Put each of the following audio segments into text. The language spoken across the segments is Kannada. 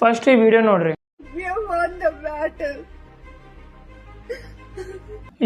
ಫಸ್ಟ್ ಈ ವಿಡಿಯೋ ನೋಡ್ರಿ. We have won the battle.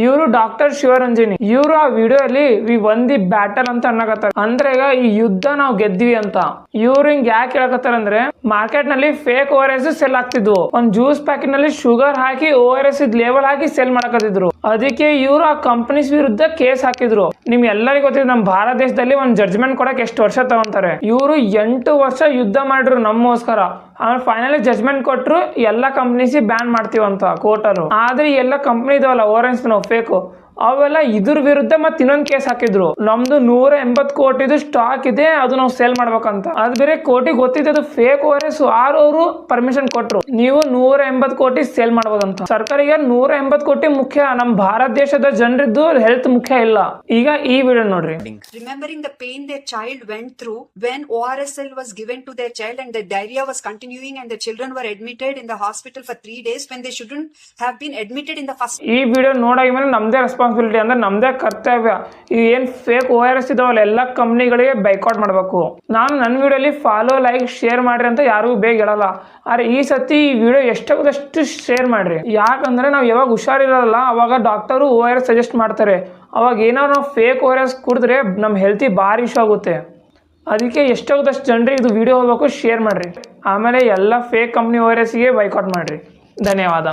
ಇವರು ಡಾಕ್ಟರ್ ಶಿವರಂಜನಿ. ಇವರು ಆ ವಿಡಿಯೋ ಅಲ್ಲಿ ವಿ ಒನ್ ದಿ ಬ್ಯಾಟಲ್ ಅಂತ ಅನ್ನಕತ್ತಾರ. ಅಂದ್ರೆ ಈಗ ಈ ಯುದ್ಧ ನಾವು ಗೆದ್ವಿ ಅಂತ. ಇವ್ರು ಹಿಂಗ್ ಯಾಕೆ ಹೇಳಕತ್ತಾರ ಅಂದ್ರೆ ಮಾರ್ಕೆಟ್ ನಲ್ಲಿ ಫೇಕ್ ORS ಸೆಲ್ ಆಗ್ತಿದ್ವು. ಒಂದ್ ಜ್ಯೂಸ್ ಪ್ಯಾಕೆಟ್ ನಲ್ಲಿ ಶುಗರ್ ಹಾಕಿ ORS ಲೇಬಲ್ ಹಾಕಿ ಸೆಲ್ ಮಾಡಕತ್ತಿದ್ರು. ಅದಕ್ಕೆ ಇವರು ಆ ಕಂಪನೀಸ್ ವಿರುದ್ಧ ಕೇಸ್ ಹಾಕಿದ್ರು. ನಿಮ್ ಎಲ್ಲರಿಗೂ ಗೊತ್ತಿದೆ ನಮ್ಮ ಭಾರತ ದೇಶದಲ್ಲಿ ಒಂದ್ ಜಡ್ಜ್ಮೆಂಟ್ ಕೊಡಕ್ ಎಷ್ಟು ವರ್ಷ ತಗೊಂತಾರೆ. ಇವರು 8 ವರ್ಷ ಯುದ್ಧ ಮಾಡಿದ್ರು ನಮಗೋಸ್ಕರ. ಆಮೇಲೆ ಫೈನಲಿ ಜಡ್ಜ್ಮೆಂಟ್ ಕೊಟ್ರು ಎಲ್ಲಾ ಕಂಪನೀಸ್ ಬ್ಯಾನ್ ಮಾಡ್ತೀವಂತ ಕೋರ್ಟರು. ಆದ್ರೆ ಎಲ್ಲ ಕಂಪನಿ ಇದಾವಲ್ಲ ORS ಫೇಕು ಅವೆಲ್ಲ ಇದ್ರ ವಿರುದ್ಧ ಮತ್ತೆ ಇನ್ನೊಂದು ಕೇಸ್ ಹಾಕಿದ್ರು. ನಮ್ದು 180 ಕೋಟಿದು ಸ್ಟಾಕ್ ಇದೆ, ಅದು ನಾವು ಸೇಲ್ ಮಾಡ್ಬೇಕಂತ. ಅದು ಬೇರೆ ಕೋಟಿಗೆ ಗೊತ್ತಿದೆ ಅದು ಫೇಕ್ ORS. ಅವರು ಪರ್ಮಿಷನ್ ಕೊಟ್ರು, ನೀವು 180 ಕೋಟಿ ಸೇಲ್ ಮಾಡ್ಬೋದಂತ. ಸರ್ಕಾರಿಗೆ 180 ಕೋಟಿ ಮುಖ್ಯ, ನಮ್ ಭಾರತ ದೇಶದ ಜನರಿದ್ದು ಹೆಲ್ತ್ ಮುಖ್ಯ ಇಲ್ಲ. ಈಗ ಈ ವಿಡಿಯೋ ನೋಡ್ರಿ. Remembering the pain their child went through when ORSL was given to their child and the diarrhea was continuing and the children were admitted in the hospital for 3 days when they shouldn't have been admitted in the first. ಈ ವಿಡಿಯೋ ನೋಡಾದ್ಮೇಲೆ ನಮ್ದೇ ರೆಸ್ಪಾನ್ಸಿಬಿಲಿಟಿ ಅಂದ್ರೆ ನಮ್ದೇ ಕರ್ತವ್ಯ. ಈ ಏನ್ ಫೇಕ್ ORS ಇದಾವಲ್ಲ ಎಲ್ಲ ಕಂಪ್ನಿಗಳಿಗೆ ಬೈಕಾಟ್ ಮಾಡ್ಬೇಕು. ನಾನು ನನ್ನ ವಿಡಿಯೋಲಿ ಫಾಲೋ, ಲೈಕ್, ಶೇರ್ ಮಾಡ್ರಿ ಅಂತ ಯಾರಿಗೂ ಬೇಗ ಹೇಳಲ್ಲ. ಆದ್ರೆ ಈ ಸತಿ ಈ ವಿಡಿಯೋ ಎಷ್ಟಾಗದಷ್ಟು ಶೇರ್ ಮಾಡ್ರಿ. ಯಾಕಂದ್ರೆ ನಾವು ಯಾವಾಗ ಹುಷಾರಿರಲ್ಲ ಅವಾಗ ಡಾಕ್ಟರು ORS ಸಜೆಸ್ಟ್ ಮಾಡ್ತಾರೆ. ಅವಾಗ ಏನಾದ್ರು ನಾವು ಫೇಕ್ ORS ಕುಡಿದ್ರೆ ನಮ್ಮ ಹೆಲ್ತಿ ಭಾರಿ ಇಶ್ಯೂ ಆಗುತ್ತೆ. ಅದಕ್ಕೆ ಎಷ್ಟಾಗದಷ್ಟು ಜನರಿಗೆ ಇದು ವಿಡಿಯೋ ಹೋಗ್ಬೇಕು, ಶೇರ್ ಮಾಡ್ರಿ. ಆಮೇಲೆ ಎಲ್ಲ ಫೇಕ್ ಕಂಪ್ನಿ ORSಗೆ ಬೈಕಾಟ್ ಮಾಡ್ರಿ. ಧನ್ಯವಾದ.